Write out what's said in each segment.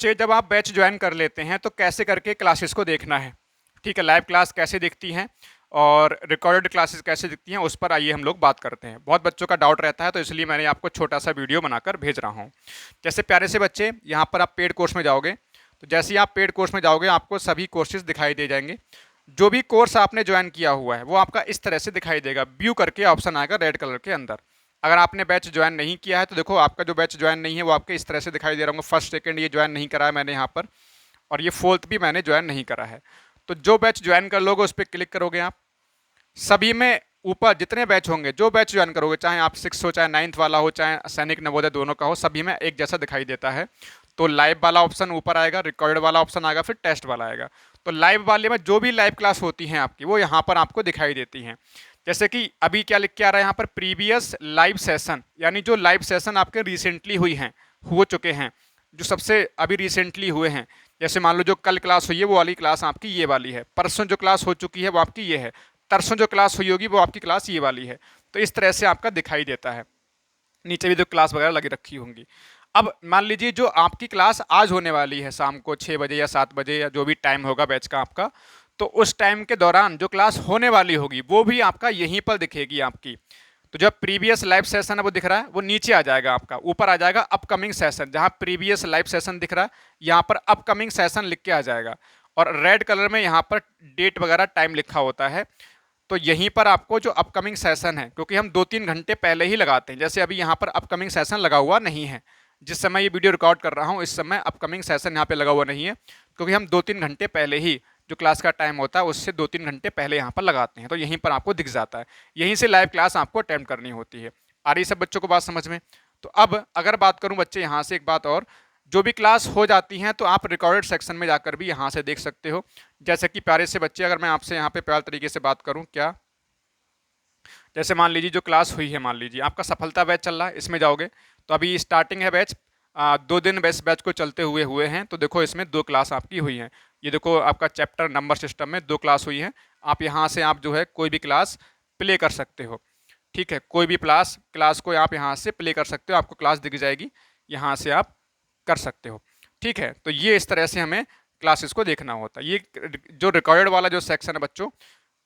बच्चे जब आप बैच ज्वाइन कर लेते हैं तो कैसे करके क्लासेस को देखना है, ठीक है, लाइव क्लास कैसे दिखती हैं और रिकॉर्डेड क्लासेस कैसे दिखती हैं, उस पर आइए हम लोग बात करते हैं। बहुत बच्चों का डाउट रहता है तो इसलिए मैंने आपको छोटा सा वीडियो बनाकर भेज रहा हूँ। जैसे प्यारे से बच्चे, यहाँ पर आप पेड कोर्स में जाओगे तो जैसे ही आप पेड कोर्स में जाओगे आपको सभी कोर्सेज दिखाई दे जाएंगे। जो भी कोर्स आपने ज्वाइन किया हुआ है वो आपका इस तरह से दिखाई देगा, व्यू करके ऑप्शन आएगा रेड कलर के अंदर। अगर आपने बैच ज्वाइन नहीं किया है तो देखो आपका जो बैच ज्वाइन नहीं है वो आपके इस तरह से दिखाई दे रहा होगा। फर्स्ट सेकंड ये ज्वाइन नहीं करा है मैंने यहाँ पर, और ये फोर्थ भी मैंने ज्वाइन नहीं करा है। तो जो बैच ज्वाइन कर लोगे उस पर क्लिक करोगे आप, सभी में ऊपर जितने बैच होंगे, जो बैच ज्वाइन करोगे, चाहे आप 6 हो, चाहे 9th वाला हो, चाहे सैनिक नवोदय दोनों का हो, सभी में एक जैसा दिखाई देता है। तो लाइव वाला ऑप्शन ऊपर आएगा, रिकॉर्ड वाला ऑप्शन आएगा, फिर टेस्ट वाला आएगा। तो लाइव वाले में जो भी लाइव क्लास होती हैं आपकी वो यहाँ पर आपको दिखाई देती हैं। जैसे कि अभी क्या लिख के आ रहा है यहाँ पर, प्रीवियस लाइव सेशन, यानी जो लाइव सेशन आपके रिसेंटली हुई हैं, हो चुके हैं, जो सबसे अभी रिसेंटली हुए हैं। जैसे मान लो जो कल क्लास हुई है वो वाली क्लास आपकी ये वाली है, परसों जो क्लास हो चुकी है वो आपकी ये है, तरसों जो क्लास हुई होगी वो आपकी क्लास ये वाली है। तो इस तरह से आपका दिखाई देता है, नीचे भी जो क्लास वगैरह लगी रखी होंगी। अब मान लीजिए जो आपकी क्लास आज होने वाली है शाम को 6 बजे या 7 बजे या जो भी टाइम होगा बैच का आपका, तो उस टाइम के दौरान जो क्लास होने वाली होगी वो भी आपका यहीं पर दिखेगी आपकी। तो जब प्रीवियस लाइव सेशन है वो दिख रहा है, वो नीचे आ जाएगा आपका, ऊपर आ जाएगा अपकमिंग सेशन। जहाँ प्रीवियस लाइव सेशन दिख रहा है यहाँ पर अपकमिंग सेशन लिख के आ जाएगा, और रेड कलर में यहाँ पर डेट वगैरह टाइम लिखा होता है। तो यहीं पर आपको जो अपकमिंग सेशन है, क्योंकि हम 2-3 घंटे पहले ही लगाते हैं, जैसे अभी यहाँ पर अपकमिंग सेशन लगा हुआ नहीं है, जिस समय ये वीडियो रिकॉर्ड कर रहा हूँ इस समय अपकमिंग सेशन यहाँ पे लगा हुआ नहीं है, क्योंकि हम 2-3 घंटे पहले ही जो क्लास का टाइम होता है उससे 2-3 घंटे पहले यहाँ पर लगाते हैं। तो यहीं पर आपको दिख जाता है, यहीं से लाइव क्लास आपको अटेम्प्ट करनी होती है। आ रही सब बच्चों को बात समझ में? तो अब अगर बात करूँ बच्चे, यहाँ से एक बात और, जो भी क्लास हो जाती हैं तो आप रिकॉर्डेड सेक्शन में जाकर भी यहाँ से देख सकते हो। जैसे कि प्यारे से बच्चे, अगर मैं आपसे यहाँ पे प्यार तरीके से बात करूँ, क्या जैसे मान लीजिए जो क्लास हुई है, मान लीजिए आपका सफलता बैच चल रहा है, इसमें जाओगे तो अभी स्टार्टिंग है बैच, 2 दिन बैच को चलते हुए हैं। तो देखो इसमें 2 क्लास आपकी हुई हैं। ये देखो आपका चैप्टर नंबर सिस्टम में 2 क्लास हुई हैं। आप यहाँ से आप जो है कोई भी क्लास प्ले कर सकते हो, ठीक है, कोई भी क्लास को आप यहाँ से प्ले कर सकते हो, आपको क्लास दिख जाएगी, यहाँ से आप कर सकते हो, ठीक है। तो ये इस तरह से हमें क्लासेस को देखना होता है। ये जो रिकॉर्डेड वाला जो सेक्शन है बच्चों,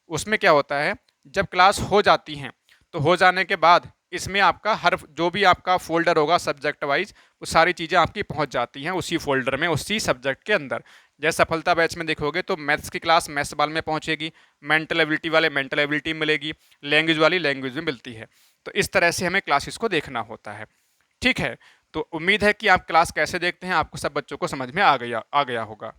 उसमें क्या होता है, जब क्लास हो जाती हैं तो हो जाने के बाद इसमें आपका हर जो भी आपका फोल्डर होगा सब्जेक्ट वाइज, वो सारी चीज़ें आपकी पहुंच जाती हैं उसी फोल्डर में, उसी सब्जेक्ट के अंदर। जैसे सफलता बैच में देखोगे तो मैथ्स की क्लास मैथ्स वाले में पहुंचेगी, मेंटल एबिलिटी वाले मेंटल एबिलिटी मिलेगी, लैंग्वेज वाली लैंग्वेज में मिलती है। तो इस तरह से हमें क्लासेस को देखना होता है, ठीक है। तो उम्मीद है कि आप क्लास कैसे देखते हैं आपको सब बच्चों को समझ में आ गया होगा।